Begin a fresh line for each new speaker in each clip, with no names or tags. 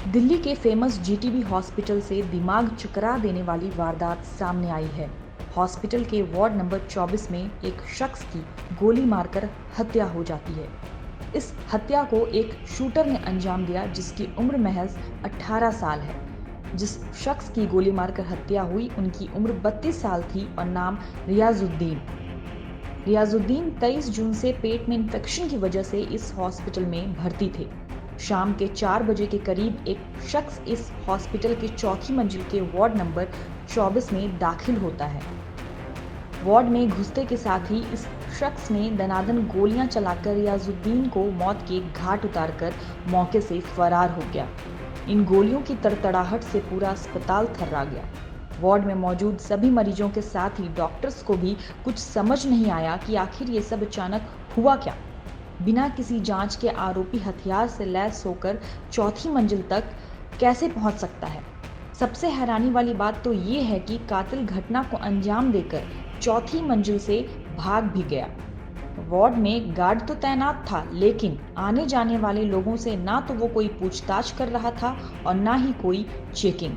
दिल्ली के famous GTB hospital से दिमाग चकरा देने वाली वारदात सामने आई है। हॉस्पिटल के वार्ड नंबर 24 में एक शख्स की गोली मारकर हत्या हो जाती है। इस हत्या को एक शूटर ने अंजाम दिया जिसकी उम्र महज 18 साल है। जिस शख्स की गोली मारकर हत्या हुई उनकी उम्र 32 साल थी और नाम रियाजुद्दीन। रियाजुद्दीन 23 जून से पेट में इन्फेक्शन की वजह से इस हॉस्पिटल में भर्ती थे। शाम के 4 बजे के करीब एक शख्स इस हॉस्पिटल के चौथी मंजिल के वार्ड नंबर 24 में दाखिल होता है। वार्ड में घुसते के साथ ही इस शख्स ने दनादन गोलियां चलाकर रियाजुद्दीन को मौत के घाट उतारकर मौके से फरार हो गया। इन गोलियों की तड़तड़ाहट से पूरा अस्पताल थर्रा गया। वार्ड में मौजूद सभी मरीजों के साथ ही डॉक्टर्स को भी कुछ समझ नहीं आया कि आखिर ये सब अचानक हुआ क्या। बिना किसी जांच के आरोपी हथियार से लैस होकर चौथी मंजिल तक कैसे पहुंच सकता है। सबसे हैरानी वाली बात तो ये है कि कातिल घटना को अंजाम देकर चौथी मंजिल से भाग भी गया। वार्ड में गार्ड तो तैनात था, लेकिन आने जाने वाले लोगों से ना तो वो कोई पूछताछ कर रहा था और ना ही कोई चेकिंग।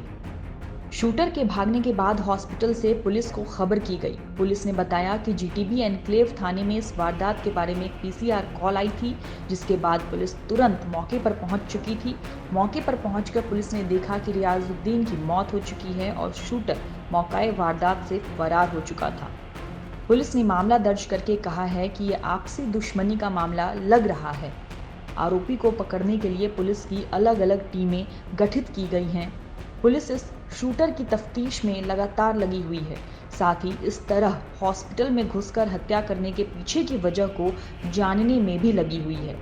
शूटर के भागने के बाद हॉस्पिटल से पुलिस को खबर की गई। पुलिस ने बताया कि जीटीबी एनक्लेव थाने में इस वारदात के बारे में एक पीसीआर कॉल आई थी, जिसके बाद पुलिस तुरंत मौके पर पहुंच चुकी थी। मौके पर पहुंचकर पुलिस ने देखा कि रियाजुद्दीन की मौत हो चुकी है और शूटर मौकाए वारदात से फरार हो चुका था। पुलिस ने मामला दर्ज करके कहा है कि यह आपसी दुश्मनी का मामला लग रहा है। आरोपी को पकड़ने के लिए पुलिस की अलग अलग टीमें गठित की गई हैं। पुलिस इस शूटर की तफ्तीश में लगातार लगी हुई है। साथ ही इस तरह हॉस्पिटल में घुसकर हत्या करने के पीछे की वजह को जानने में भी लगी हुई है।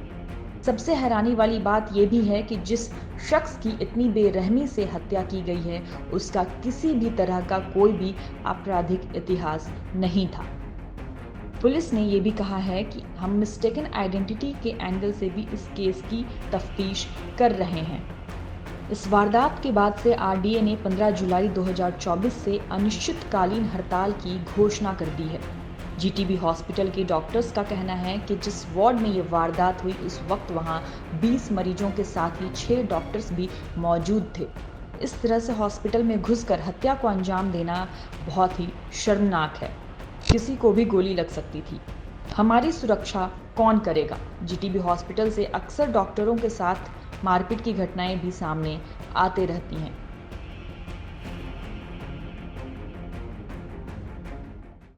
सबसे हैरानी वाली बात यह भी है कि जिस शख्स की इतनी बेरहमी से हत्या की गई है उसका किसी भी तरह का कोई भी आपराधिक इतिहास नहीं था। पुलिस ने यह भी कहा है कि हम मिस्टेकन आइडेंटिटी के एंगल से भी इस केस की तफ्तीश कर रहे हैं। इस वारदात के बाद से आरडीए ने 15 जुलाई 2024 से अनिश्चितकालीन हड़ताल की घोषणा कर दी है। जीटीबी हॉस्पिटल के डॉक्टर्स का कहना है कि जिस वार्ड में ये वारदात हुई उस वक्त वहां 20 मरीजों के साथ ही 6 डॉक्टर्स भी मौजूद थे। इस तरह से हॉस्पिटल में घुसकर हत्या को अंजाम देना बहुत ही शर्मनाक है। किसी को भी गोली लग सकती थी। हमारी सुरक्षा कौन करेगा? जीटीबी हॉस्पिटल से अक्सर डॉक्टरों के साथ मारपीट की घटनाएं भी सामने आते रहती हैं।